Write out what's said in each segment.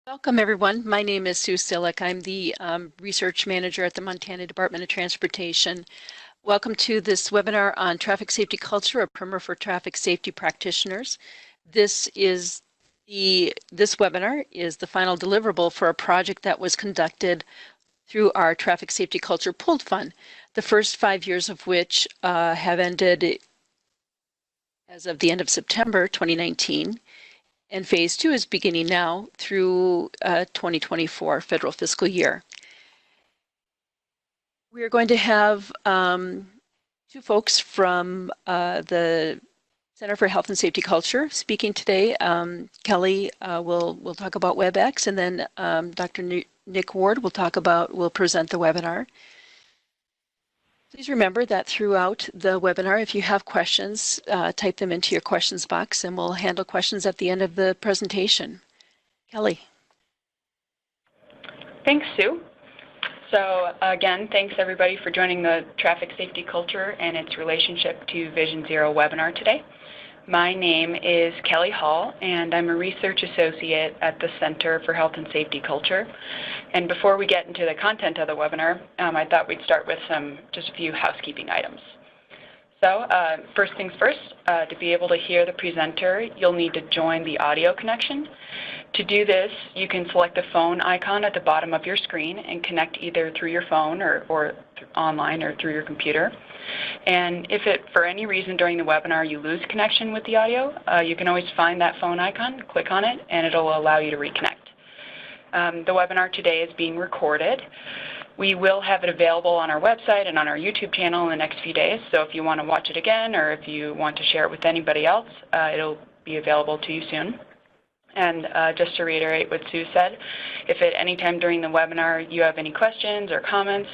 Welcome, everyone. My name is Sue Sillick. I'm the research manager at the Montana Department of Transportation. Welcome to this webinar on traffic safety culture, a primer for traffic safety practitioners. This webinar is the final deliverable for a project that was conducted through our Traffic Safety Culture Pooled Fund, the first 5 years of which have ended as of the end of September 2019. And phase 2 is beginning now through 2024 federal fiscal year. We are going to have two folks from the Center for Health and Safety Culture speaking today. Kelly will talk about WebEx, and then Dr. Nick Ward will present the webinar. Please remember that throughout the webinar, if you have questions, type them into your questions box, and we'll handle questions at the end of the presentation. Kelly. Thanks, Sue. So again, thanks everybody for joining the Traffic Safety Culture and its relationship to Vision Zero webinar today. My name is Kelly Hall, and I'm a research associate at the Center for Health and Safety Culture. And before we get into the content of the webinar, I thought we'd start with just a few housekeeping items. So first things first, to be able to hear the presenter, you'll need to join the audio connection. To do this, you can select the phone icon at the bottom of your screen and connect either through your phone or online or through your computer. And if for any reason during the webinar you lose connection with the audio, you can always find that phone icon, click on it, and it'll allow you to reconnect. The webinar today is being recorded. We will have it available on our website and on our YouTube channel in the next few days, so if you want to watch it again or if you want to share it with anybody else, it'll be available to you soon. And just to reiterate what Sue said, if at any time during the webinar you have any questions or comments,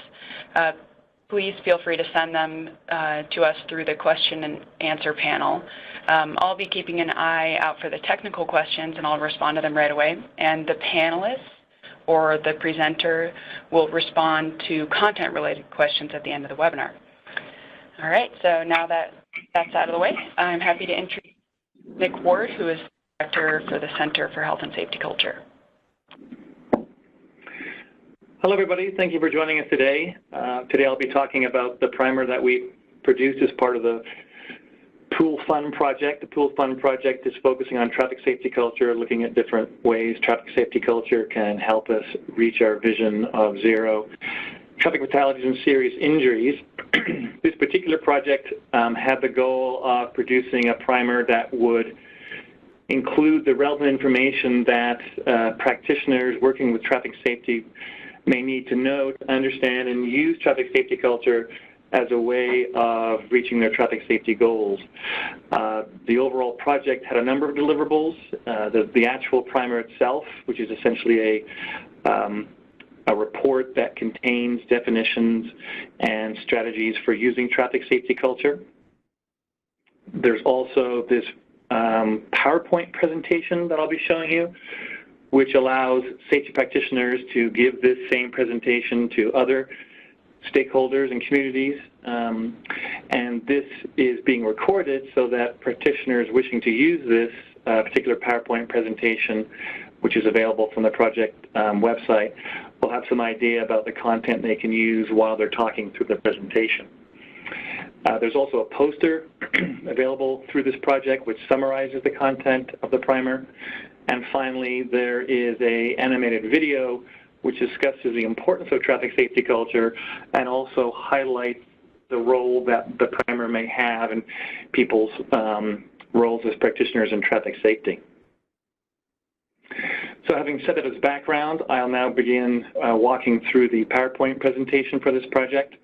please feel free to send them to us through the question and answer panel. I'll be keeping an eye out for the technical questions, and I'll respond to them right away. And the panelists or the presenter will respond to content-related questions at the end of the webinar. All right, so now that that's out of the way, I'm happy to introduce Nick Ward, who is Director for the Center for Health and Safety Culture. Hello, everybody. Thank you for joining us today. Today I'll be talking about the primer that we produced as part of the Pool Fund project. The Pool Fund project is focusing on traffic safety culture, looking at different ways traffic safety culture can help us reach our vision of zero traffic fatalities and serious injuries. This particular project had the goal of producing a primer that would include the relevant information that practitioners working with traffic safety may need to know, to understand, and use traffic safety culture as a way of reaching their traffic safety goals. The overall project had a number of deliverables. The actual primer itself, which is essentially a report that contains definitions and strategies for using traffic safety culture. There's also this PowerPoint presentation that I'll be showing you, which allows safety practitioners to give this same presentation to other stakeholders and communities. And this is being recorded so that practitioners wishing to use this particular PowerPoint presentation, which is available from the project website, will have some idea about the content they can use while they're talking through the presentation. There's also a poster available through this project which summarizes the content of the primer. And finally, there is an animated video which discusses the importance of traffic safety culture and also highlights the role that the primer may have in people's roles as practitioners in traffic safety. So having set that as background, I'll now begin walking through the PowerPoint presentation for this project,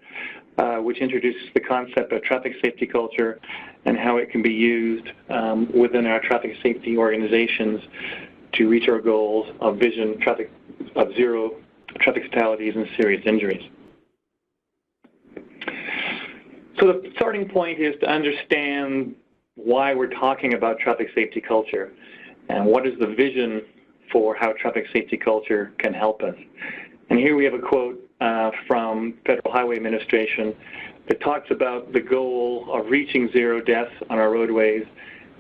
which introduces the concept of traffic safety culture and how it can be used within our traffic safety organizations to reach our goals of vision of zero traffic fatalities and serious injuries. So the starting point is to understand why we're talking about traffic safety culture and what is the vision for how traffic safety culture can help us. And here we have a quote from Federal Highway Administration that talks about the goal of reaching zero deaths on our roadways,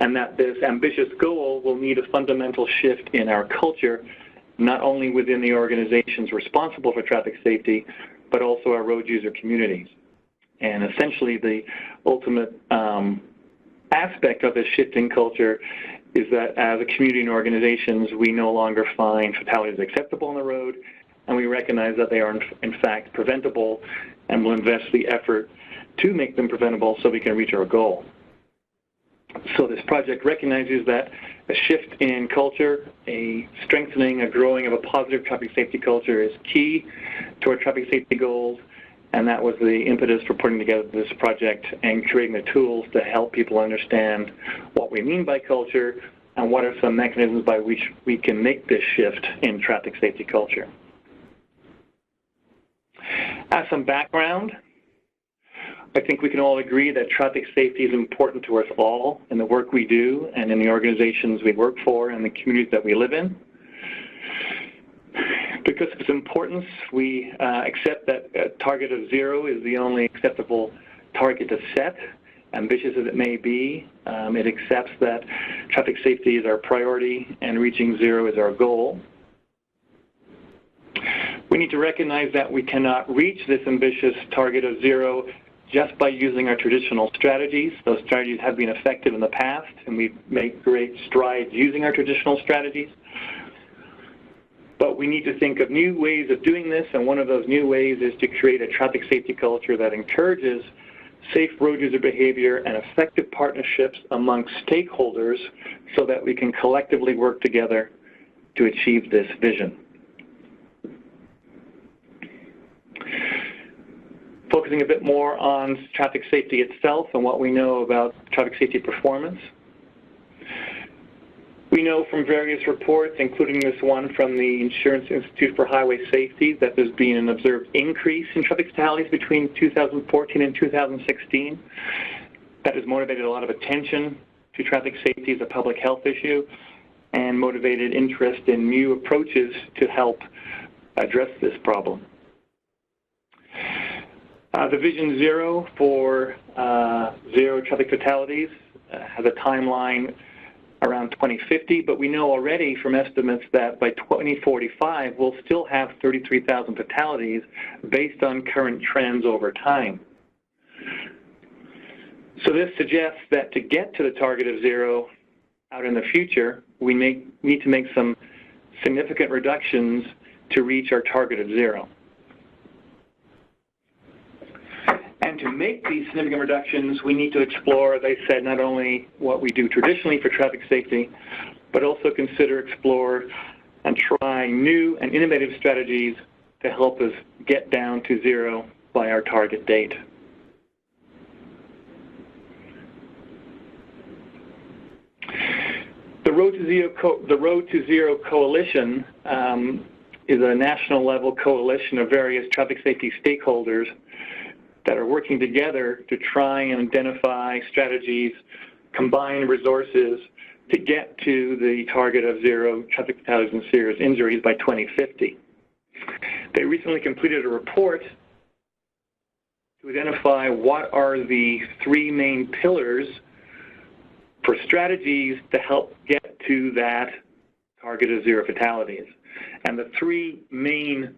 and that this ambitious goal will need a fundamental shift in our culture not only within the organizations responsible for traffic safety, but also our road user communities. And essentially the ultimate aspect of this shift in culture is that as a community and organizations, we no longer find fatalities acceptable on the road, and we recognize that they are in fact preventable, and will invest the effort to make them preventable so we can reach our goal. So this project recognizes that a shift in culture, a strengthening, a growing of a positive traffic safety culture is key to our traffic safety goals, and that was the impetus for putting together this project and creating the tools to help people understand what we mean by culture and what are some mechanisms by which we can make this shift in traffic safety culture. As some background, I think we can all agree that traffic safety is important to us all in the work we do and in the organizations we work for and the communities that we live in. Because of its importance, we accept that a target of 0 is the only acceptable target to set, ambitious as it may be. It accepts that traffic safety is our priority and reaching 0 is our goal. We need to recognize that we cannot reach this ambitious target of 0 just by using our traditional strategies. Those strategies have been effective in the past, and we've made great strides using our traditional strategies. But we need to think of new ways of doing this, and one of those new ways is to create a traffic safety culture that encourages safe road user behavior and effective partnerships amongst stakeholders so that we can collectively work together to achieve this vision. Focusing a bit more on traffic safety itself and what we know about traffic safety performance. We know from various reports, including this one from the Insurance Institute for Highway Safety, that there's been an observed increase in traffic fatalities between 2014 and 2016. That has motivated a lot of attention to traffic safety as a public health issue and motivated interest in new approaches to help address this problem. The Vision Zero for zero traffic fatalities has a timeline around 2050, but we know already from estimates that by 2045 we'll still have 33,000 fatalities based on current trends over time. So this suggests that to get to the target of 0 out in the future, we need to make some significant reductions to reach our target of 0. And to make these significant reductions, we need to explore, as I said, not only what we do traditionally for traffic safety, but also consider, explore, and try new and innovative strategies to help us get down to 0 by our target date. The Road to Zero Coalition is a national level coalition of various traffic safety stakeholders that are working together to try and identify strategies, combine resources to get to the target of 0 traffic fatalities and serious injuries by 2050. They recently completed a report to identify what are the 3 main pillars for strategies to help get to that target of 0 fatalities. And the 3 main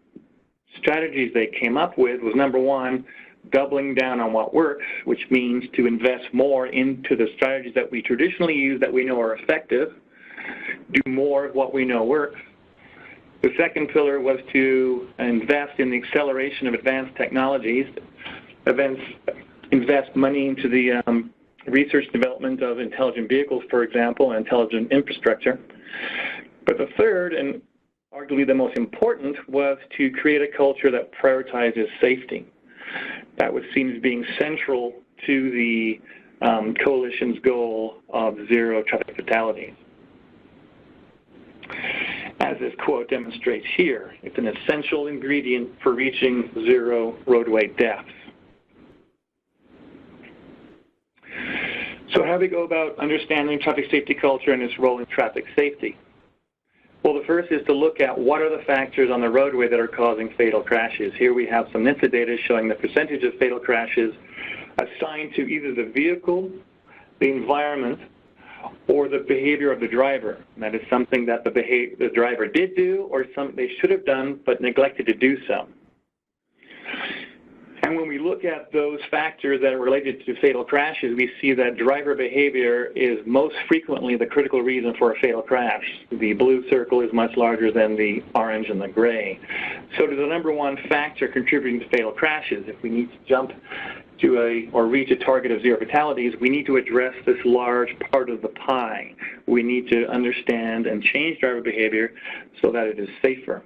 strategies they came up with was, number 1, doubling down on what works, which means to invest more into the strategies that we traditionally use that we know are effective, do more of what we know works. The second pillar was to invest in the acceleration of advanced technologies, invest money into the research and development of intelligent vehicles, for example, and intelligent infrastructure. But the third, and arguably the most important, was to create a culture that prioritizes safety. That was seen as being central to the coalition's goal of 0 traffic fatalities. As this quote demonstrates here, it's an essential ingredient for reaching 0 roadway deaths. So how do we go about understanding traffic safety culture and its role in traffic safety? Well, the first is to look at what are the factors on the roadway that are causing fatal crashes. Here we have some NHTSA data showing the percentage of fatal crashes assigned to either the vehicle, the environment, or the behavior of the driver. And that is something that the driver did do or something they should have done but neglected to do so. And when we look at those factors that are related to fatal crashes, we see that driver behavior is most frequently the critical reason for a fatal crash. The blue circle is much larger than the orange and the gray. So it is the number one factor contributing to fatal crashes. If we need to jump to or reach a target of 0 fatalities, we need to address this large part of the pie. We need to understand and change driver behavior so that it is safer.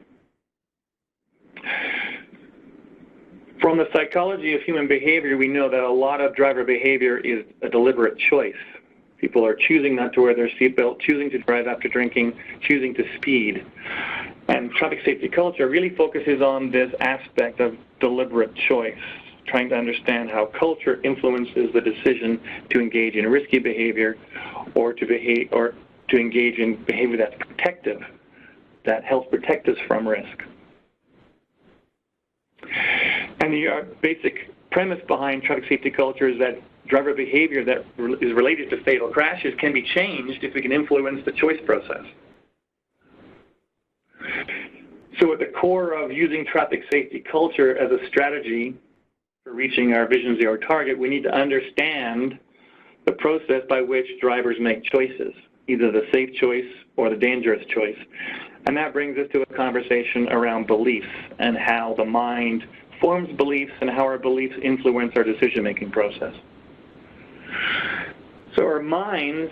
From the psychology of human behavior, we know that a lot of driver behavior is a deliberate choice. People are choosing not to wear their seatbelt, choosing to drive after drinking, choosing to speed. And traffic safety culture really focuses on this aspect of deliberate choice, trying to understand how culture influences the decision to engage in risky behavior or to engage in behavior that's protective, that helps protect us from risk. And the basic premise behind traffic safety culture is that driver behavior that is related to fatal crashes can be changed if we can influence the choice process. So at the core of using traffic safety culture as a strategy for reaching our Vision Zero target, we need to understand the process by which drivers make choices, either the safe choice or the dangerous choice. And that brings us to a conversation around beliefs and how the mind forms beliefs and how our beliefs influence our decision-making process. So our minds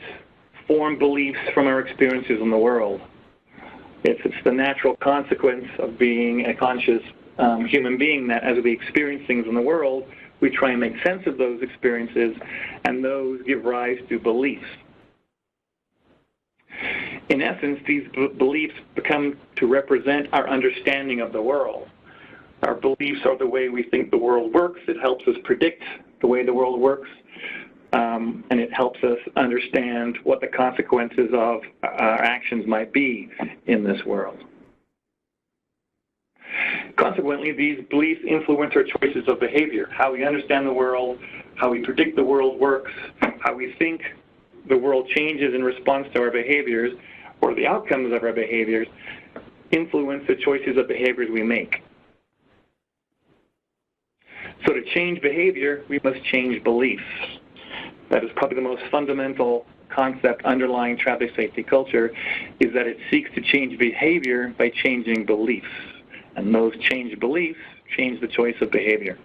form beliefs from our experiences in the world. It's the natural consequence of being a conscious human being that as we experience things in the world, we try and make sense of those experiences, and those give rise to beliefs. In essence, these beliefs become to represent our understanding of the world. Our beliefs are the way we think the world works. It helps us predict the way the world works, and it helps us understand what the consequences of our actions might be in this world. Consequently, these beliefs influence our choices of behavior, how we understand the world, how we predict the world works, how we think the world changes in response to our behaviors, or the outcomes of our behaviors, influence the choices of behaviors we make. So to change behavior, we must change beliefs. That is probably the most fundamental concept underlying traffic safety culture, is that it seeks to change behavior by changing beliefs. And those changed beliefs change the choice of behavior.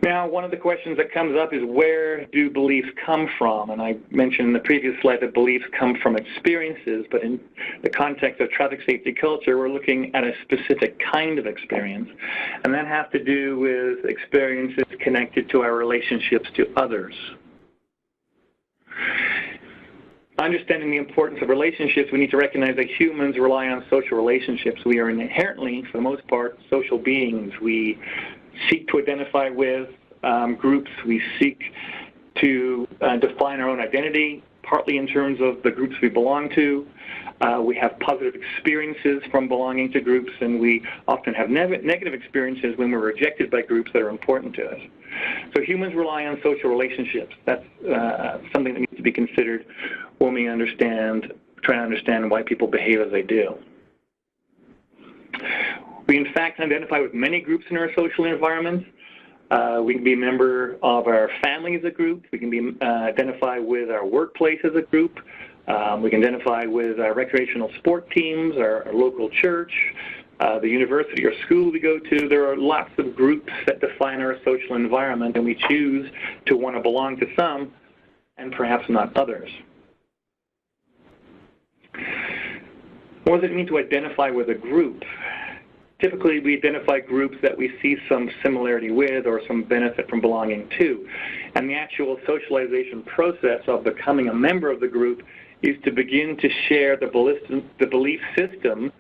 Now, one of the questions that comes up is, where do beliefs come from? And I mentioned in the previous slide that beliefs come from experiences, but in the context of traffic safety culture, we're looking at a specific kind of experience, and that has to do with experiences connected to our relationships to others. Understanding the importance of relationships, we need to recognize that humans rely on social relationships. We are inherently, for the most part, social beings. We seek to identify with groups. We seek to define our own identity, partly in terms of the groups we belong to. We have positive experiences from belonging to groups, and we often have negative experiences when we're rejected by groups that are important to us. So humans rely on social relationships. That's something that needs to be considered when we try to understand why people behave as they do. We, in fact, identify with many groups in our social environment. We can be a member of our family as a group. We can identify with our workplace as a group. We can identify with our recreational sport teams, our local church, the university or school we go to. There are lots of groups that define our social environment, and we choose to want to belong to some and perhaps not others. What does it mean to identify with a group? Typically, we identify groups that we see some similarity with or some benefit from belonging to. And the actual socialization process of becoming a member of the group is to begin to share the belief system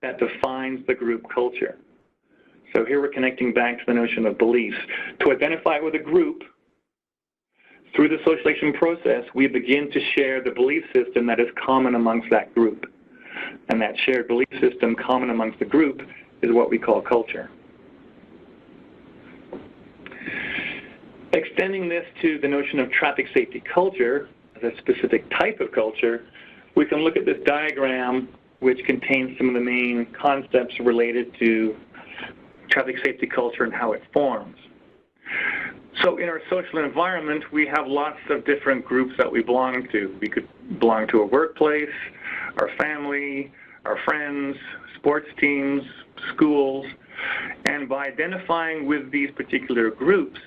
that defines the group culture. So here we're connecting back to the notion of beliefs. To identify with a group, through the socialization process, we begin to share the belief system that is common amongst that group. And that shared belief system common amongst the group is what we call culture. Extending this to the notion of traffic safety culture, as a specific type of culture, we can look at this diagram which contains some of the main concepts related to traffic safety culture and how it forms. So in our social environment, we have lots of different groups that we belong to. We could belong to a workplace, our family, our friends, sports teams, schools, and by identifying with these particular groups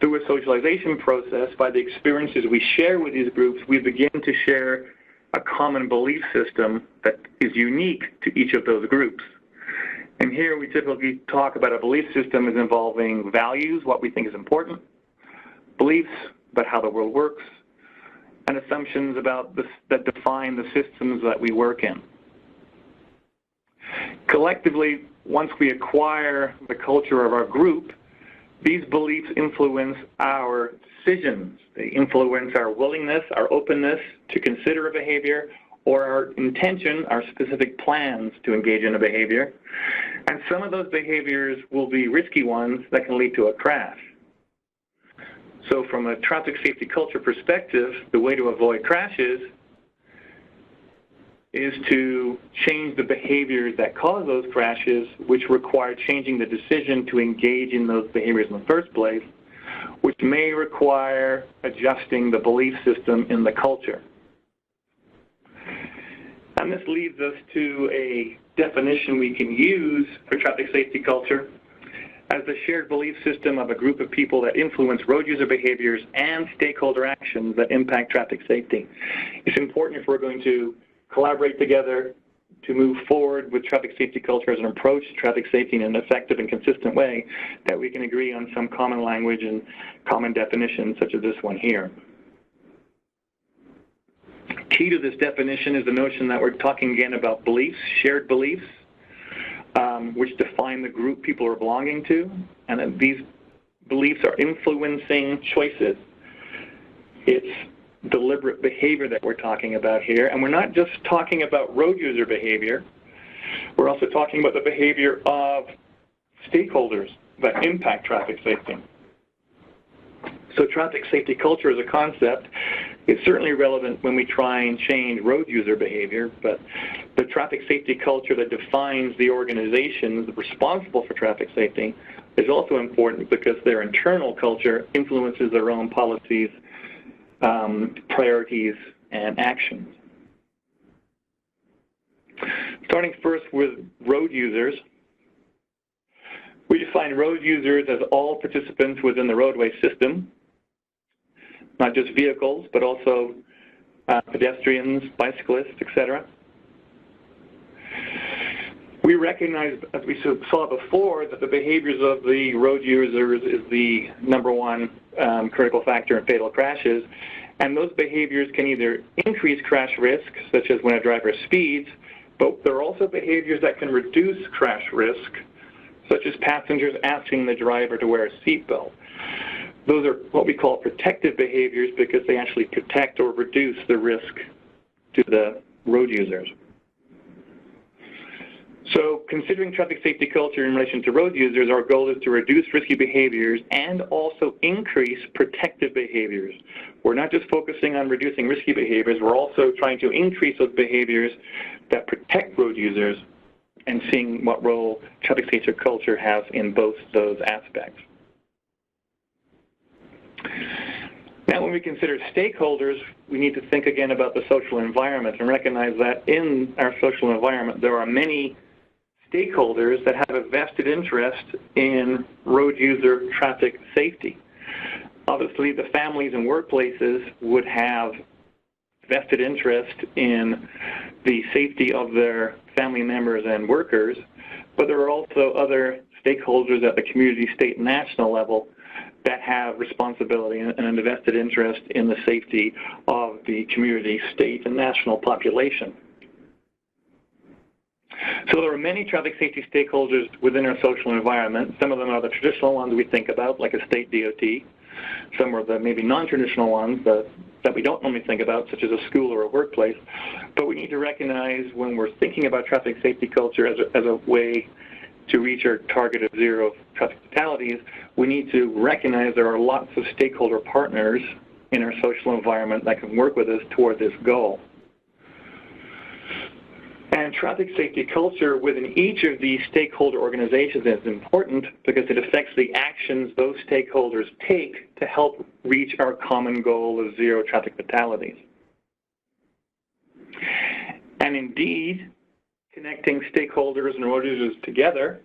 through a socialization process, by the experiences we share with these groups, we begin to share a common belief system that is unique to each of those groups. And here we typically talk about a belief system as involving values, what we think is important, beliefs about how the world works, and assumptions about that define the systems that we work in. Collectively, once we acquire the culture of our group, these beliefs influence our decisions. They influence our willingness, our openness to consider a behavior, or our intention, our specific plans to engage in a behavior. And some of those behaviors will be risky ones that can lead to a crash. So from a traffic safety culture perspective, the way to avoid crashes is to change the behaviors that cause those crashes, which require changing the decision to engage in those behaviors in the first place, which may require adjusting the belief system in the culture. And this leads us to a definition we can use for traffic safety culture as the shared belief system of a group of people that influence road user behaviors and stakeholder actions that impact traffic safety. It's important if we're going to collaborate together to move forward with traffic safety culture as an approach to traffic safety in an effective and consistent way, that we can agree on some common language and common definitions such as this one here. Key to this definition is the notion that we're talking again about beliefs, shared beliefs, which define the group people are belonging to, and that these beliefs are influencing choices. It's deliberate behavior that we're talking about here, and we're not just talking about road user behavior, we're also talking about the behavior of stakeholders that impact traffic safety. So traffic safety culture as a concept is certainly relevant when we try and change road user behavior, but the traffic safety culture that defines the organizations responsible for traffic safety is also important because their internal culture influences their own policies, priorities, and actions. Starting first with road users, we define road users as all participants within the roadway system, not just vehicles, but also pedestrians, bicyclists, etc. We recognize, as we saw before, that the behaviors of the road users is the #1 critical factor in fatal crashes, and those behaviors can either increase crash risk, such as when a driver speeds, but there are also behaviors that can reduce crash risk, such as passengers asking the driver to wear a seatbelt. Those are what we call protective behaviors because they actually protect or reduce the risk to the road users. So considering traffic safety culture in relation to road users, our goal is to reduce risky behaviors and also increase protective behaviors. We're not just focusing on reducing risky behaviors, we're also trying to increase those behaviors that protect road users and seeing what role traffic safety culture has in both those aspects. Now, when we consider stakeholders, we need to think again about the social environment and recognize that in our social environment, there are many stakeholders that have a vested interest in road user traffic safety. Obviously, the families and workplaces would have vested interest in the safety of their family members and workers, but there are also other stakeholders at the community, state, and national level that have responsibility and a vested interest in the safety of the community, state, and national population. So there are many traffic safety stakeholders within our social environment. Some of them are the traditional ones we think about, like a state DOT. Some are the maybe non-traditional ones that we don't normally think about, such as a school or a workplace. But we need to recognize when we're thinking about traffic safety culture as a way to reach our target of 0 traffic fatalities, we need to recognize there are lots of stakeholder partners in our social environment that can work with us toward this goal. And traffic safety culture within each of these stakeholder organizations is important because it affects the actions those stakeholders take to help reach our common goal of 0 traffic fatalities. And indeed, connecting stakeholders and road users together,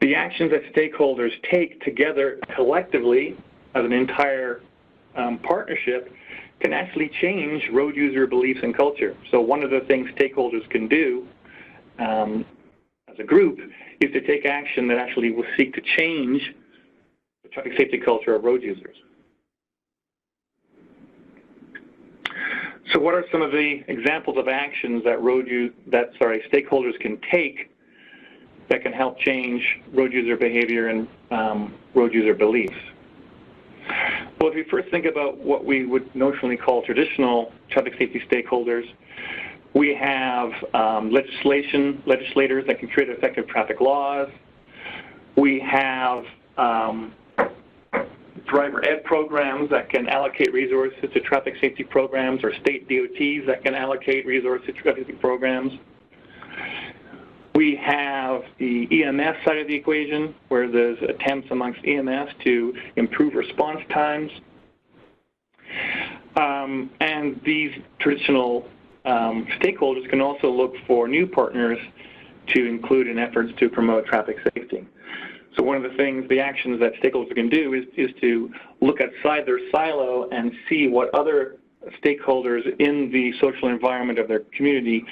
the actions that stakeholders take together collectively as an entire partnership can actually change road user beliefs and culture. So one of the things stakeholders can do as a group is to take action that actually will seek to change the traffic safety culture of road users. So what are some of the examples of actions that stakeholders can take that can help change road user behavior and road user beliefs? Well, if we first think about what we would notionally call traditional traffic safety stakeholders, we have legislators that can create effective traffic laws. We have driver ed programs that can allocate resources to traffic safety programs, or state DOTs that can allocate resources to traffic safety programs. We have the EMS side of the equation, where there's attempts amongst EMS to improve response times. And these traditional stakeholders can also look for new partners to include in efforts to promote traffic safety. So one of the things, the actions that stakeholders can do is to look outside their silo and see what other stakeholders in the social environment of their community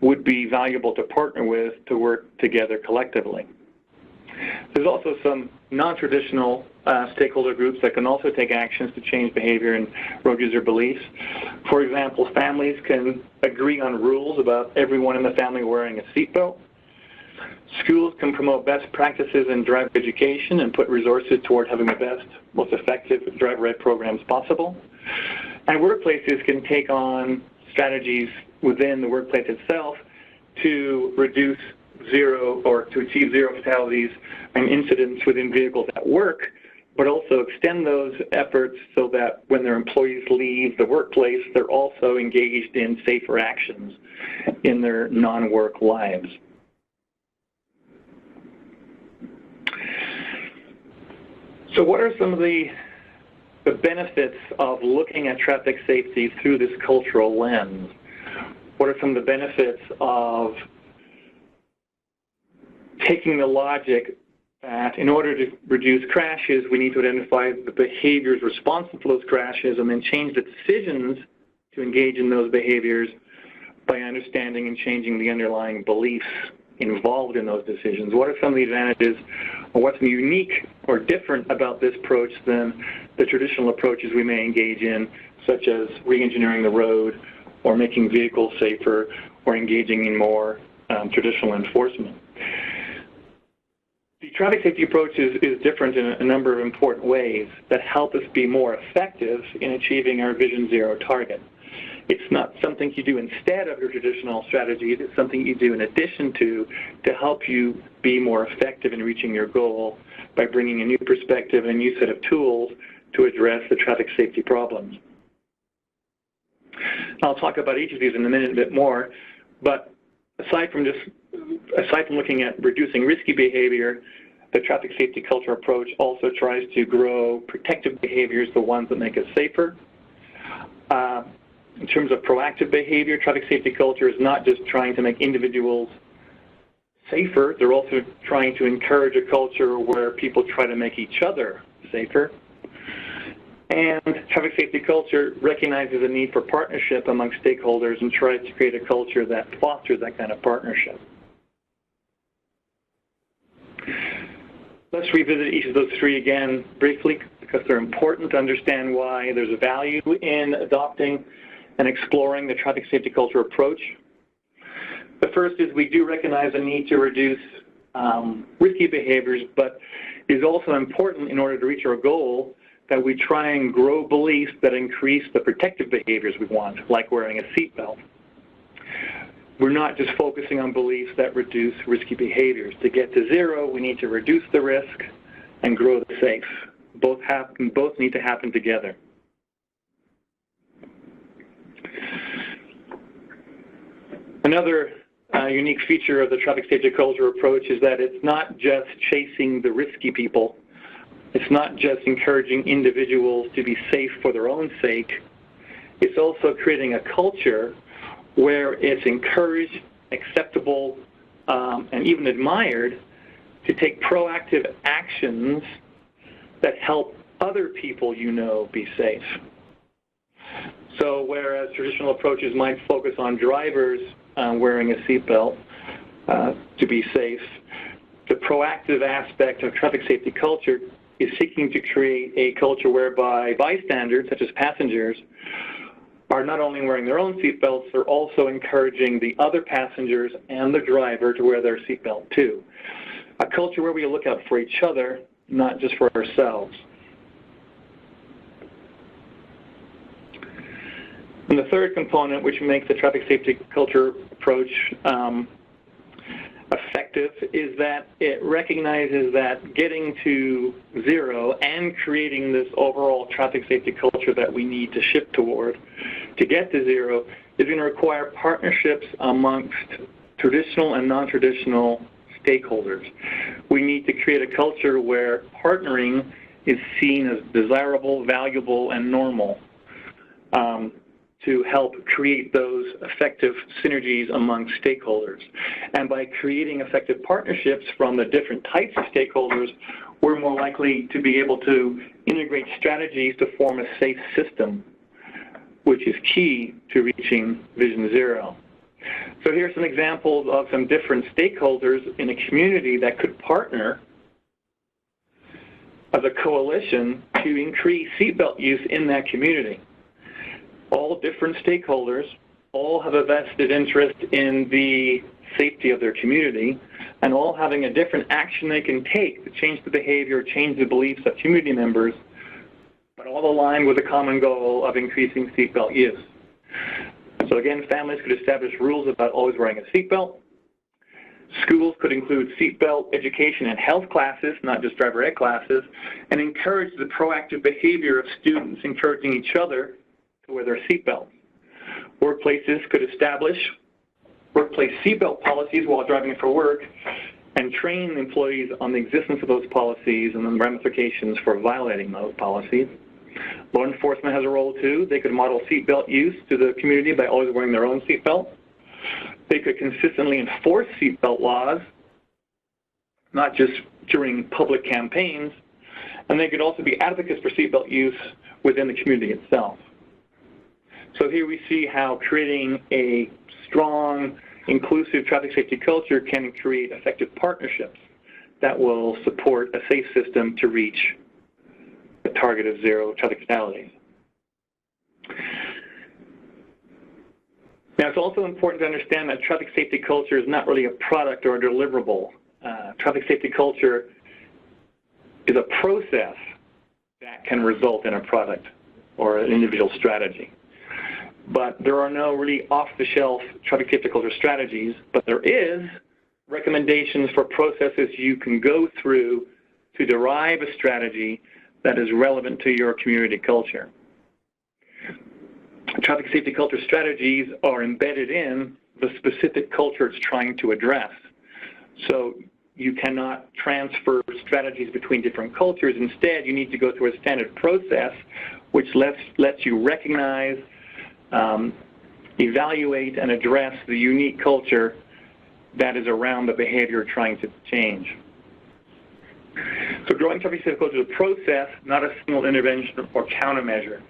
would be valuable to partner with to work together collectively. There's also some non-traditional stakeholder groups that can also take actions to change behavior and road user beliefs. For example, families can agree on rules about everyone in the family wearing a seatbelt. Schools can promote best practices in driver education and put resources toward having the best, most effective driver ed programs possible. And workplaces can take on strategies within the workplace itself to reduce 0 or to achieve 0 fatalities and incidents within vehicles at work, but also extend those efforts so that when their employees leave the workplace, they're also engaged in safer actions in their non-work lives. So what are some of the benefits of looking at traffic safety through this cultural lens? What are some of the benefits of taking the logic that in order to reduce crashes, we need to identify the behaviors responsible for those crashes and then change the decisions to engage in those behaviors by understanding and changing the underlying beliefs involved in those decisions? What are some of the advantages, or what's unique or different about this approach than the traditional approaches we may engage in, such as re-engineering the road or making vehicles safer or engaging in more traditional enforcement? The traffic safety approach is different in a number of important ways that help us be more effective in achieving our Vision Zero target. It's not something you do instead of your traditional strategies. It's something you do in addition to help you be more effective in reaching your goal by bringing a new perspective and a new set of tools to address the traffic safety problems. I'll talk about each of these in a minute a bit more, but aside from looking at reducing risky behavior, the traffic safety culture approach also tries to grow protective behaviors, the ones that make us safer. In terms of proactive behavior, traffic safety culture is not just trying to make individuals safer, they're also trying to encourage a culture where people try to make each other safer. And traffic safety culture recognizes a need for partnership among stakeholders and tries to create a culture that fosters that kind of partnership. Let's revisit each of those three again briefly, because they're important to understand why there's a value in adopting and exploring the traffic safety culture approach. The first is we do recognize a need to reduce risky behaviors, but it is also important in order to reach our goal that we try and grow beliefs that increase the protective behaviors we want, like wearing a seatbelt. we're not just focusing on beliefs that reduce risky behaviors. To get to zero, we need to reduce the risk and grow the safe. Both need to happen together. Another unique feature of the traffic safety culture approach is that it's not just chasing the risky people. It's not just encouraging individuals to be safe for their own sake. It's also creating a culture where it's encouraged, acceptable, and even admired to take proactive actions that help other people you know be safe. So whereas traditional approaches might focus on drivers wearing a seatbelt to be safe, the proactive aspect of traffic safety culture is seeking to create a culture whereby bystanders, such as passengers, are not only wearing their own seatbelts, they're also encouraging the other passengers and the driver to wear their seatbelt too. A culture where we look out for each other, not just for ourselves. And the third component, which makes the traffic safety culture approach effective, is that it recognizes that getting to zero and creating this overall traffic safety culture that we need to shift toward to get to zero is going to require partnerships amongst traditional and non-traditional stakeholders. We need to create a culture where partnering is seen as desirable, valuable, and normal to help create those effective synergies among stakeholders. And by creating effective partnerships from the different types of stakeholders, we're more likely to be able to integrate strategies to form a safe system, which is key to reaching Vision Zero. So here's some examples of some different stakeholders in a community that could partner as a coalition to increase seatbelt use in that community. All different stakeholders all have a vested interest in the safety of their community and all having a different action they can take to change the behavior, change the beliefs of community members, but all aligned with a common goal of increasing seatbelt use. So again, families could establish rules about always wearing a seatbelt. Schools could include seatbelt education and health classes, not just driver ed classes, and encourage the proactive behavior of students encouraging each other to wear their seatbelts. Workplaces could establish workplace seatbelt policies while driving for work and train employees on the existence of those policies and the ramifications for violating those policies. Law enforcement has a role too. They could model seatbelt use to the community by always wearing their own seatbelt. They could consistently enforce seatbelt laws, not just during public campaigns, and they could also be advocates for seatbelt use within the community itself. So here we see how creating a strong, inclusive traffic safety culture can create effective partnerships that will support a safe system to reach the target of zero traffic fatalities. Now, it's also important to understand that traffic safety culture is not really a product or a deliverable. Traffic safety culture is a process that can result in a product or an individual strategy. But there are no really off-the-shelf traffic safety culture strategies, but there is recommendations for processes you can go through to derive a strategy that is relevant to your community culture. Traffic safety culture strategies are embedded in the specific culture it's trying to address. So you cannot transfer strategies between different cultures. Instead, you need to go through a standard process which lets you recognize, evaluate, and address the unique culture that is around the behavior you're trying to change. So growing traffic safety culture is a process, not a single intervention or countermeasure.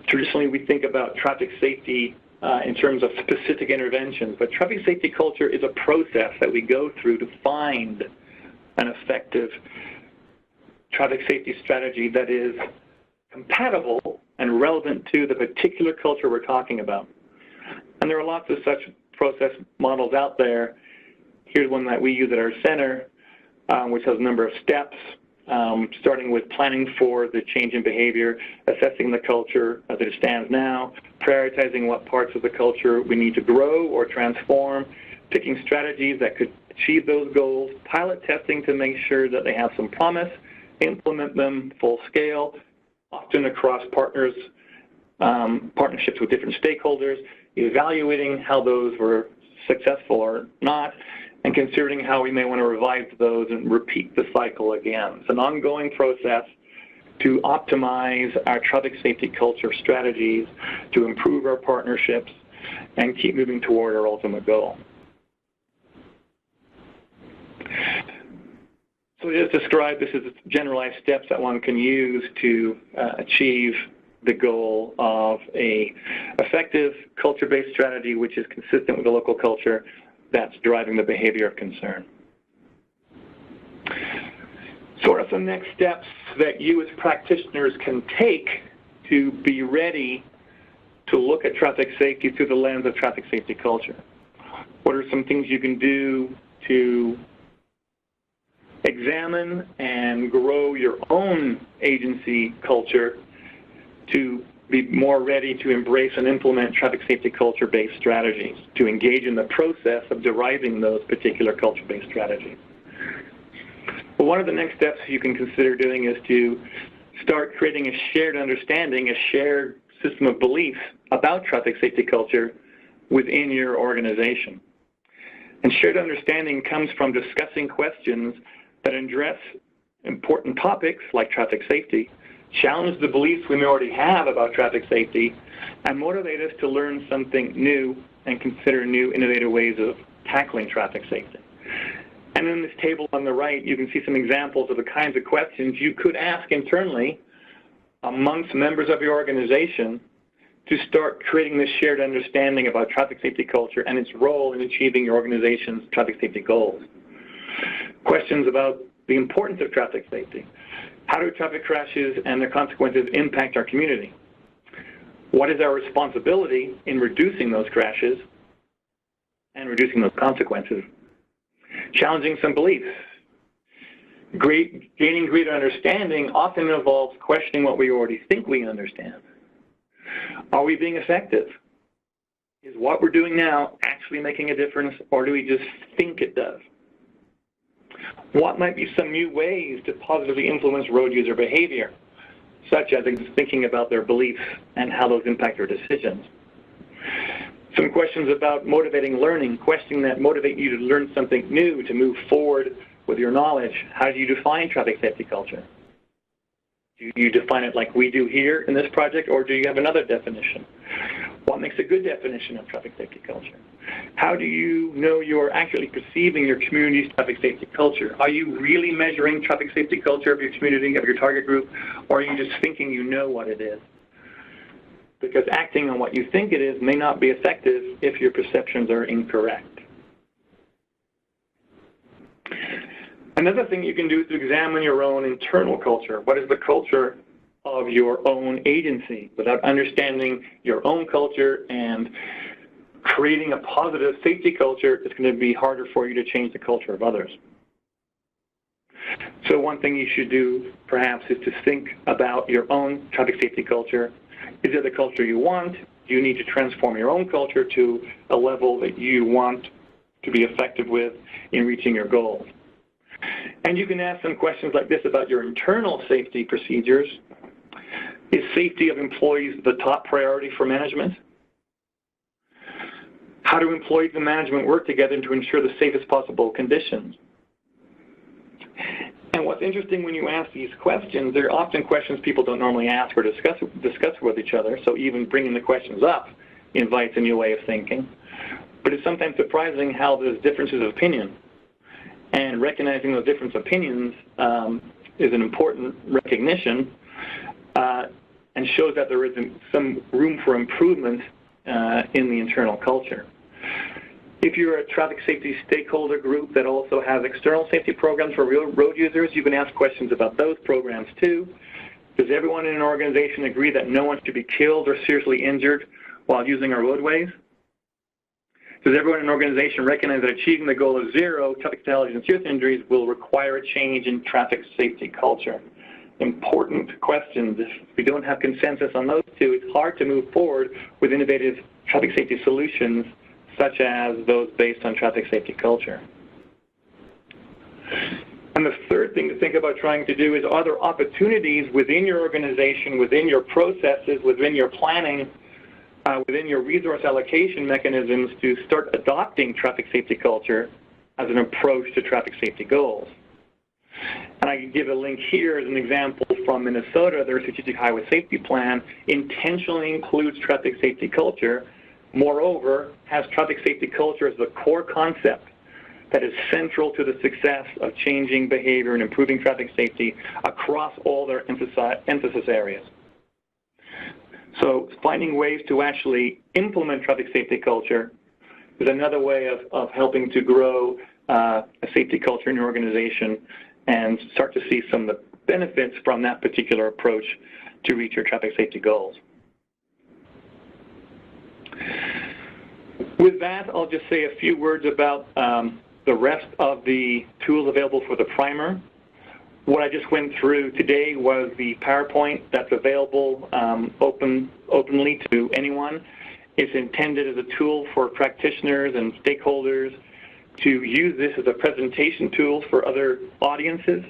Traditionally, we think about traffic safety in terms of specific interventions, but traffic safety culture is a process that we go through to find an effective traffic safety strategy that is compatible and relevant to the particular culture we're talking about. And there are lots of such process models out there. Here's one that we use at our center, which has a number of steps. starting with planning for the change in behavior, assessing the culture as it stands now, prioritizing what parts of the culture we need to grow or transform, picking strategies that could achieve those goals, pilot testing to make sure that they have some promise, implement them full scale, often across partners, partnerships with different stakeholders, evaluating how those were successful or not, and considering how we may want to revise those and repeat the cycle again. It's an ongoing process to optimize our traffic safety culture strategies, to improve our partnerships, and keep moving toward our ultimate goal. So just describe this as generalized steps that one can use to achieve the goal of a effective culture-based strategy which is consistent with the local culture that's driving the behavior of concern. So what are some next steps that you as practitioners can take to be ready to look at traffic safety through the lens of traffic safety culture? What are some things you can do to examine and grow your own agency culture to be more ready to embrace and implement traffic safety culture-based strategies, to engage in the process of deriving those particular culture-based strategies? Well, one of the next steps you can consider doing is to start creating a shared understanding, a shared system of beliefs about traffic safety culture within your organization. And shared understanding comes from discussing questions that address important topics like traffic safety, challenge the beliefs we may already have about traffic safety, and motivate us to learn something new and consider new innovative ways of tackling traffic safety. And in this table on the right, you can see some examples of the kinds of questions you could ask internally amongst members of your organization to start creating this shared understanding about traffic safety culture and its role in achieving your organization's traffic safety goals. Questions about the importance of traffic safety. How do traffic crashes and their consequences impact our community? What is our responsibility in reducing those crashes and reducing those consequences? Challenging some beliefs. Gaining greater understanding often involves questioning what we already think we understand. Are we being effective? Is what we're doing now actually making a difference, or do we just think it does? What might be some new ways to positively influence road user behavior, such as thinking about their beliefs and how those impact their decisions? Some questions about motivating learning, questions that motivate you to learn something new, to move forward with your knowledge. How do you define traffic safety culture? Do you define it like we do here in this project, or do you have another definition? What makes a good definition of traffic safety culture? How do you know you're accurately perceiving your community's traffic safety culture? Are you really measuring traffic safety culture of your community, of your target group, or are you just thinking you know what it is? Because acting on what you think it is may not be effective if your perceptions are incorrect. Another thing you can do is to examine your own internal culture. What is the culture of your own agency? Without understanding your own culture and creating a positive safety culture, it's going to be harder for you to change the culture of others. So one thing you should do, perhaps, is to think about your own traffic safety culture. Is it the culture you want? Do you need to transform your own culture to a level that you want to be effective with in reaching your goals? And you can ask some questions like this about your internal safety procedures. Is safety of employees the top priority for management? How do employees and management work together to ensure the safest possible conditions? And what's interesting when you ask these questions, they're often questions people don't normally ask or discuss with each other, so even bringing the questions up invites a new way of thinking. But it's sometimes surprising how there's differences of opinion. And recognizing those different opinions is an important recognition and shows that there is some room for improvement in the internal culture. If you're a traffic safety stakeholder group that also has external safety programs for real road users, you can ask questions about those programs too. Does everyone in an organization agree that no one should be killed or seriously injured while using our roadways? Does everyone in an organization recognize that achieving the goal of zero traffic fatalities and serious injuries will require a change in traffic safety culture? Important questions. If we don't have consensus on those two, it's hard to move forward with innovative traffic safety solutions such as those based on traffic safety culture. And the third thing to think about trying to do is, are there opportunities within your organization, within your processes, within your planning, within your resource allocation mechanisms to start adopting traffic safety culture as an approach to traffic safety goals? And I can give a link here as an example from Minnesota. Their strategic highway safety plan intentionally includes traffic safety culture. Moreover, has traffic safety culture as the core concept that is central to the success of changing behavior and improving traffic safety across all their emphasis areas. So finding ways to actually implement traffic safety culture is another way of helping to grow a safety culture in your organization and start to see some of the benefits from that particular approach to reach your traffic safety goals. With that, I'll just say a few words about the rest of the tools available for the primer. What I just went through today was the PowerPoint that's available openly to anyone. It's intended as a tool for practitioners and stakeholders to use this as a presentation tool for other audiences.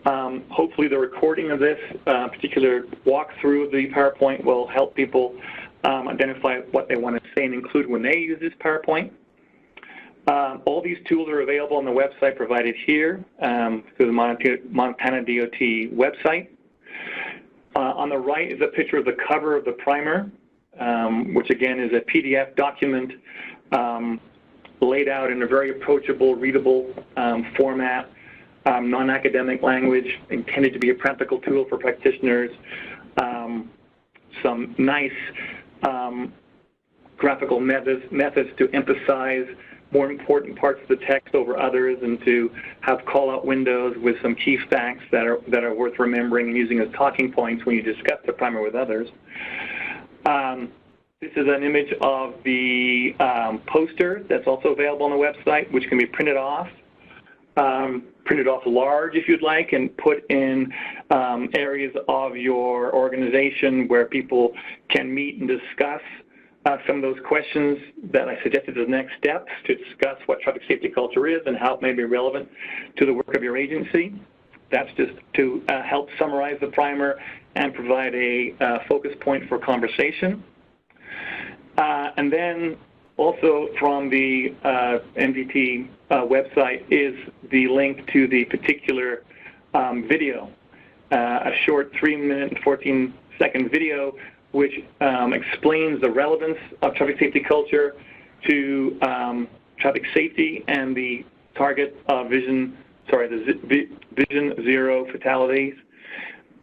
Hopefully the recording of this particular walkthrough of the PowerPoint will help people identify what they want to say and include when they use this PowerPoint. All these tools are available on the website provided here through the Montana DOT website. On the right is a picture of the cover of the primer, which again is a PDF document laid out in a very approachable, readable format, non-academic language, intended to be a practical tool for practitioners. Some nice graphical methods to emphasize more important parts of the text over others, and to have call-out windows with some key facts that are worth remembering and using as talking points when you discuss the primer with others. This is an image of the poster that's also available on the website, which can be printed off large if you'd like, and put in areas of your organization where people can meet and discuss some of those questions that I suggested as next steps to discuss what traffic safety culture is and how it may be relevant to the work of your agency. That's just to help summarize the primer and provide a focus point for conversation. And then also from the MDT website is the link to the particular video, a short 3-minute and 14-second video which explains the relevance of traffic safety culture to traffic safety and the target of Vision Zero fatalities,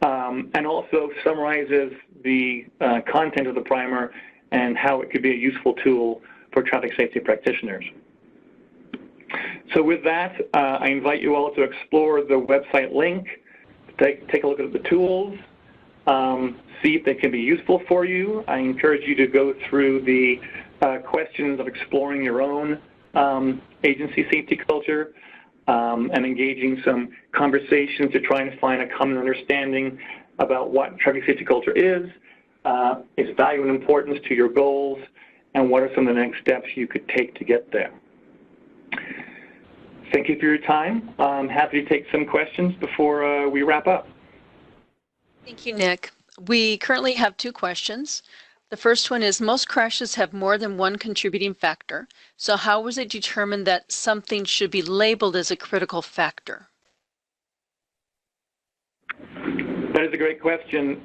and also summarizes the content of the primer and how it could be a useful tool for traffic safety practitioners. So with that, I invite you all to explore the website link, take a look at the tools, see if they can be useful for you. I encourage you to go through the questions of exploring your own agency safety culture and engaging some conversations to try and find a common understanding about what traffic safety culture is, its value and importance to your goals, and what are some of the next steps you could take to get there. Thank you for your time. I'm happy to take some questions before we wrap up. Thank you, Nick. We currently have 2 questions. The first one is, most crashes have more than one contributing factor. So how was it determined that something should be labeled as a critical factor? That is a great question.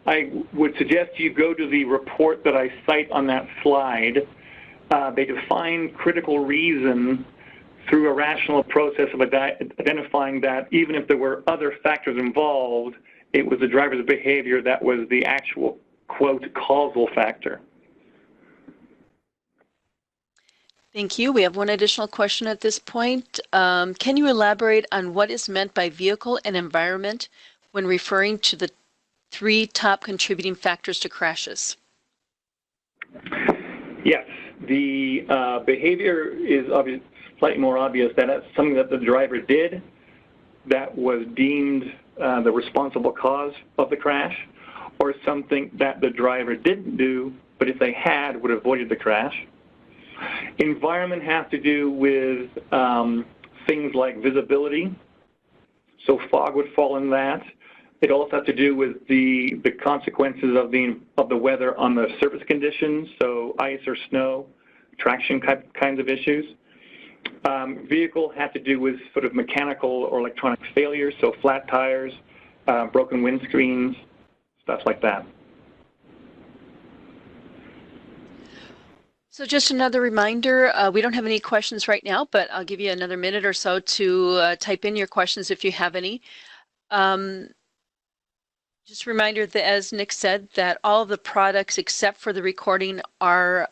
I would suggest you go to the report that I cite on that slide. They define critical reason through a rational process of identifying that even if there were other factors involved, it was the driver's behavior that was the actual, quote, causal factor. Thank you. We have one additional question at this point. Can you elaborate on what is meant by vehicle and environment when referring to the 3 top contributing factors to crashes? Yes. The behavior is slightly more obvious. That's something that the driver did that was deemed the responsible cause of the crash, or something that the driver didn't do, but if they had, would have avoided the crash. Environment has to do with things like visibility, so fog would fall in that. It also has to do with the consequences of the weather on the surface conditions, so ice or snow, traction kinds of issues. Vehicle had to do with sort of mechanical or electronic failures, so flat tires, broken windscreens, stuff like that. So just another reminder, we don't have any questions right now, but I'll give you another minute or so to type in your questions if you have any. Just a reminder that, as Nick said, that all of the products except for the recording are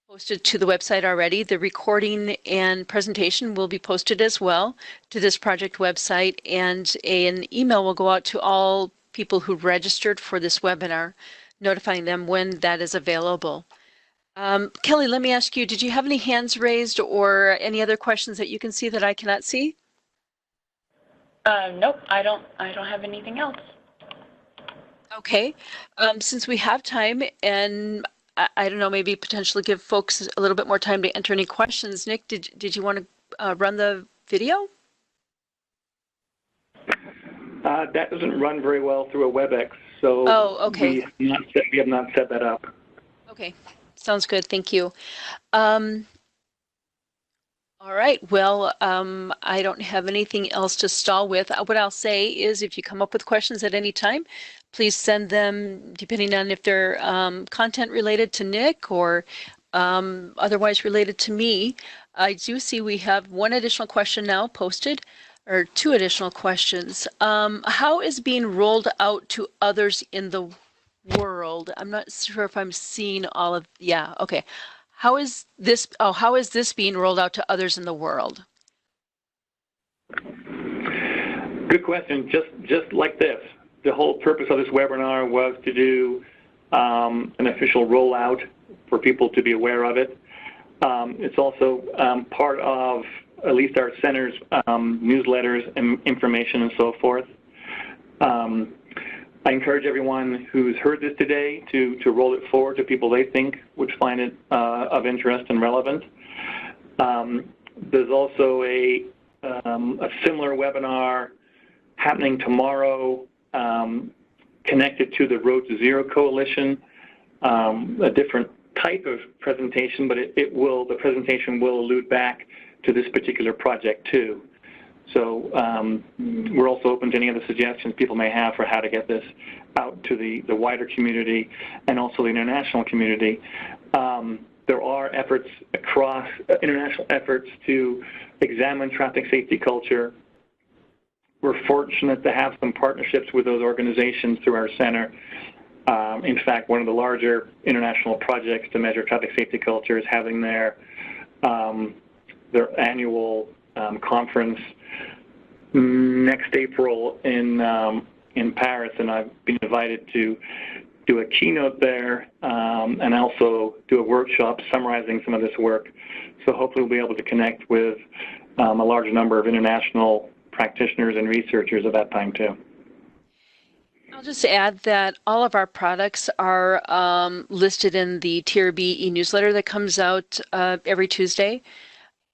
posted to the website already. The recording and presentation will be posted as well to this project website, and an email will go out to all people who registered for this webinar, notifying them when that is available. Kelly, let me ask you, did you have any hands raised or any other questions that you can see that I cannot see? Nope, I don't have anything else. Okay, since we have time, and I don't know, maybe potentially give folks a little bit more time to enter any questions. Nick, did you want to run the video? That doesn't run very well through a WebEx, so okay. we have not set that up. Okay, sounds good. Thank you. All right, well, I don't have anything else to stall with. What I'll say is if you come up with questions at any time, please send them, depending on if they're content related to Nick or otherwise related to me. I do see we have one additional question now posted, or two additional questions. How is being rolled out to others in the world? I'm not sure if I'm seeing all of, yeah, okay. How is this being rolled out to others in the world? Good question. Just like this, the whole purpose of this webinar was to do an official rollout for people to be aware of it. It's also part of at least our center's newsletters and information and so forth. I encourage everyone who's heard this today to roll it forward to people they think would find it of interest and relevant. There's also a similar webinar happening tomorrow connected to the Road to Zero Coalition, a different type of presentation, but the presentation will allude back to this particular project too. So we're also open to any other suggestions people may have for how to get this out to the wider community and also the international community. There are efforts across international efforts to examine traffic safety culture. We're fortunate to have some partnerships with those organizations through our center. In fact, one of the larger international projects to measure traffic safety culture is having their annual conference next April in Paris, and I've been invited to do a keynote there and also do a workshop summarizing some of this work. So hopefully we'll be able to connect with a large number of international practitioners and researchers at that time too. I'll just add that all of our products are listed in the TRB e-newsletter that comes out every Tuesday.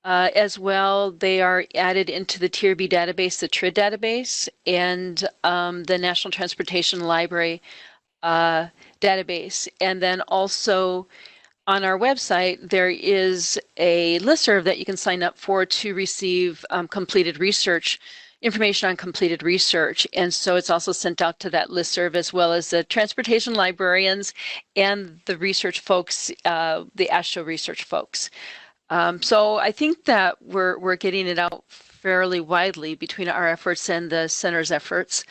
As well, they are added into the TRB database, the TRID database, and the National Transportation Library database. And then also on our website, there is a listserv that you can sign up for to receive completed research, information on completed research. And so it's also sent out to that listserv, as well as the transportation librarians and the research folks, the AASHTO research folks. So I think that we're getting it out fairly widely between our efforts and the center's efforts.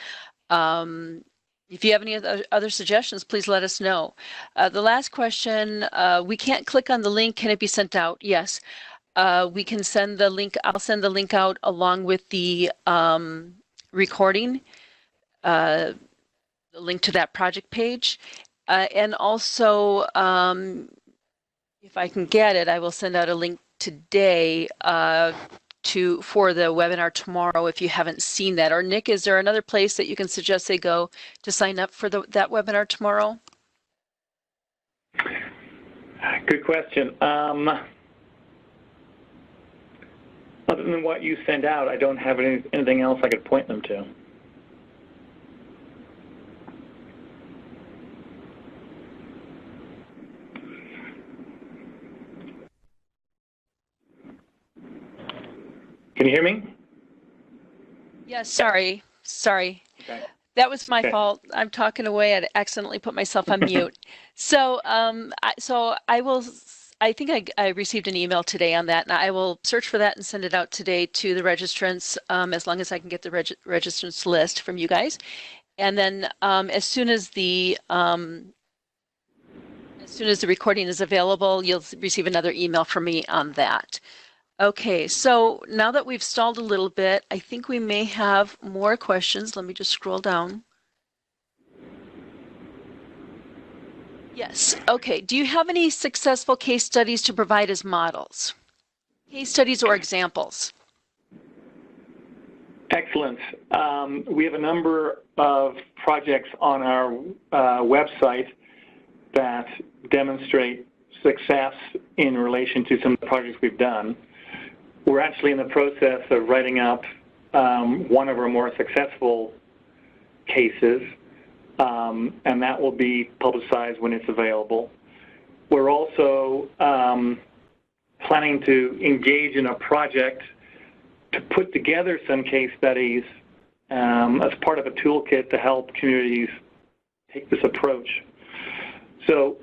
If you have any other suggestions, please let us know. The last question, we can't click on the link. Can it be sent out? Yes. We can send the link. I'll send the link out along with the recording, the link to that project page. And also, if I can get it, I will send out a link today for the webinar tomorrow if you haven't seen that. Or Nick, is there another place that you can suggest they go to sign up for that webinar tomorrow? Good question. Other than what you send out, I don't have anything else I could point them to. Can you hear me? Yes, sorry. Okay. That was my fault. I'm talking away. I accidentally put myself on mute. So, I think I received an email today on that, and I will search for that and send it out today to the registrants, as long as I can get the registrants list from you guys. And then, as soon as the recording is available, you'll receive another email from me on that. Okay, so now that we've stalled a little bit, I think we may have more questions. Let me just scroll down. Yes, okay. Do you have any successful case studies to provide as models? Case studies or examples? Excellent. We have a number of projects on our website that demonstrate success in relation to some of the projects we've done. We're actually in the process of writing up one of our more successful cases, and that will be publicized when it's available. We're also planning to engage in a project to put together some case studies as part of a toolkit to help communities take this approach. So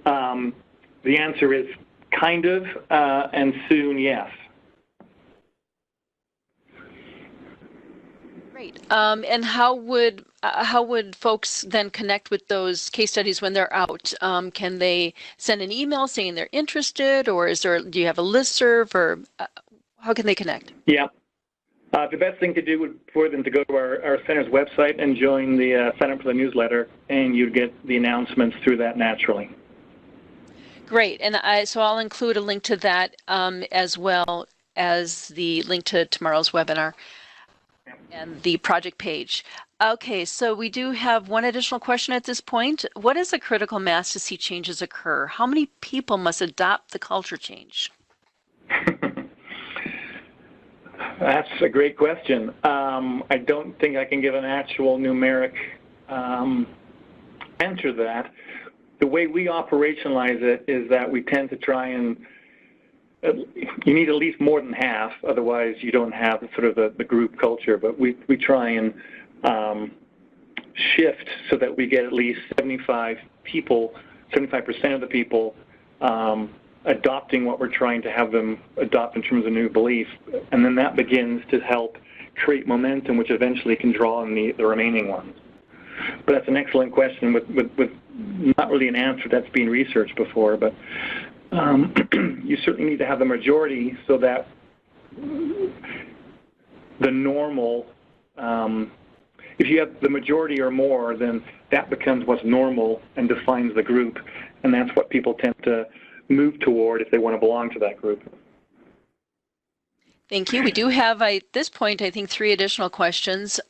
the answer is kind of, and soon, yes. Great. And how would folks then connect with those case studies when they're out? Can they send an email saying they're interested, or do you have a listserv, or how can they connect? Yeah. The best thing to do would for them to go to our center's website and join the Sign Up for the newsletter, and you'd get the announcements through that naturally. Great. And so I'll include a link to that as well as the link to tomorrow's webinar and the project page. Okay, so we do have one additional question at this point. What is a critical mass to see changes occur? How many people must adopt the culture change? That's a great question. I don't think I can give an actual numeric answer to that. The way we operationalize it is that we tend to try and you need at least more than half, otherwise you don't have sort of the group culture. But we try and shift so that we get at least 75% of the people adopting what we're trying to have them adopt in terms of new belief, and then that begins to help create momentum, which eventually can draw in the remaining ones. But that's an excellent question with not really an answer that's been researched before, but you certainly need to have the majority so that the normal, if you have the majority or more, then that becomes what's normal and defines the group, and that's what people tend to move toward if they want to belong to that group. Thank you. We do have, at this point, I think 3 additional questions.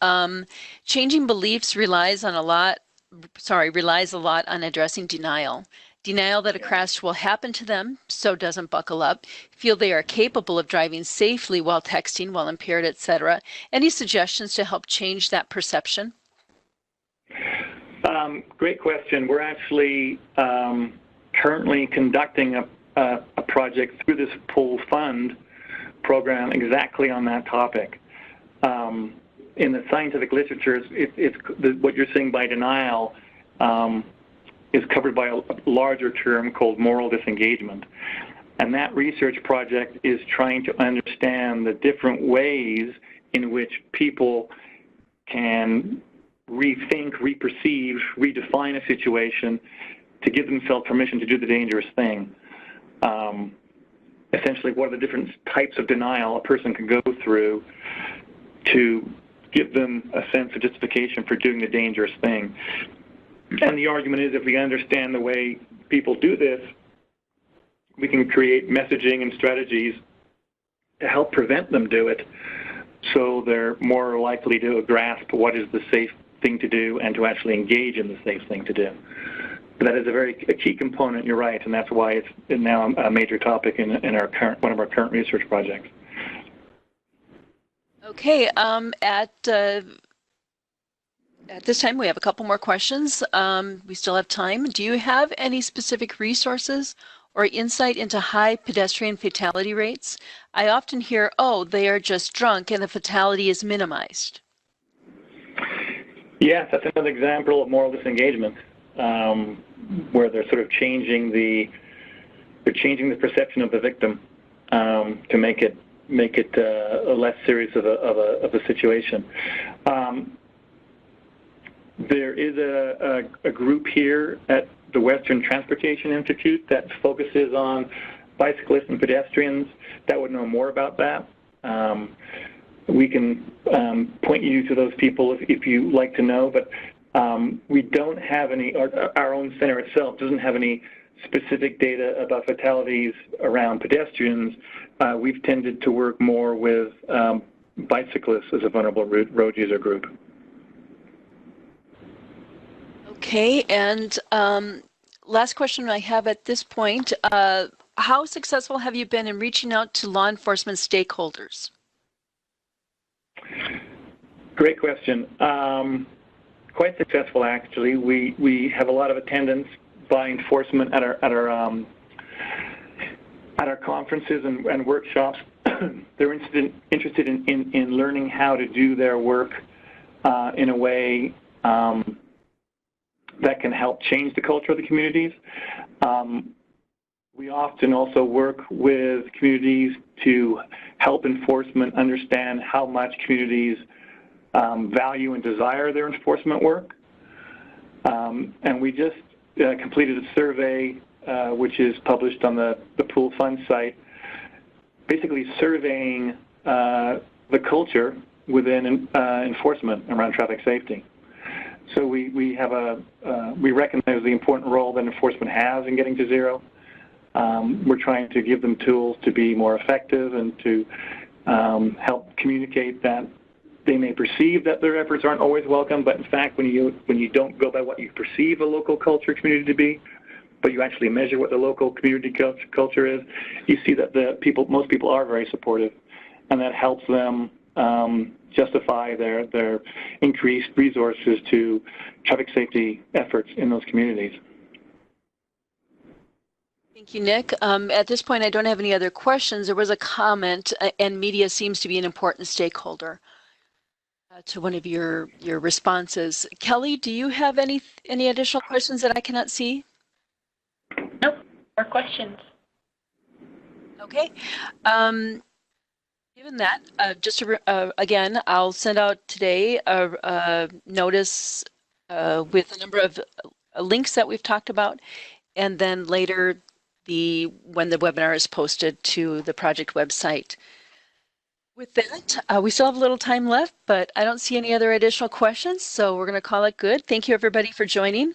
Changing beliefs relies a lot on addressing denial. Denial that a crash will happen to them, so doesn't buckle up. Feel they are capable of driving safely while texting, while impaired, etc. Any suggestions to help change that perception? Great question. We're actually currently conducting a project through this pool fund program exactly on that topic. In the scientific literature, what you're seeing by denial is covered by a larger term called moral disengagement. And that research project is trying to understand the different ways in which people can rethink, reperceive, redefine a situation to give themselves permission to do the dangerous thing. Essentially, what are the different types of denial a person can go through to give them a sense of justification for doing the dangerous thing. And the argument is if we understand the way people do this, we can create messaging and strategies to help prevent them do it, so they're more likely to grasp what is the safe thing to do and to actually engage in the safe thing to do. But that is a key component, you're right, and that's why it's now a major topic in our one of our current research projects. Okay, at this time, we have a couple more questions. We still have time. Do you have any specific resources or insight into high pedestrian fatality rates? I often hear, oh, they are just drunk and the fatality is minimized. Yes, that's another example of moral disengagement, where they're sort of changing the perception of the victim to make it a less serious of a situation. There is a group here at the Western Transportation Institute that focuses on bicyclists and pedestrians that would know more about that. We can point you to those people if you like to know, but we don't have any, our own center itself doesn't have any specific data about fatalities around pedestrians. We've tended to work more with bicyclists as a vulnerable road user group. Okay, and last question I have at this point, how successful have you been in reaching out to law enforcement stakeholders? Great question. Quite successful, actually. We have a lot of attendance by enforcement at our conferences and workshops. They're interested in learning how to do their work in a way that can help change the culture of the communities. We often also work with communities to help enforcement understand how much communities value and desire their enforcement work. And we just completed a survey which is published on the Pool Fund site, basically surveying the culture within enforcement around traffic safety. So we recognize the important role that enforcement has in getting to zero. We're trying to give them tools to be more effective and to help communicate that they may perceive that their efforts aren't always welcome, but in fact, when you don't go by what you perceive a local culture community to be, but you actually measure what the local community culture is, you see that most people are very supportive, and that helps them justify their increased resources to traffic safety efforts in those communities. Thank you, Nick. At this point, I don't have any other questions. There was a comment, and media seems to be an important stakeholder to one of your responses. Kelly, do you have any additional questions that I cannot see? Nope, more questions. Okay. Given that, again, I'll send out today a notice with a number of links that we've talked about, and then later when the webinar is posted to the project website. With that, we still have a little time left, but I don't see any other additional questions, so we're going to call it good. Thank you, everybody, for joining.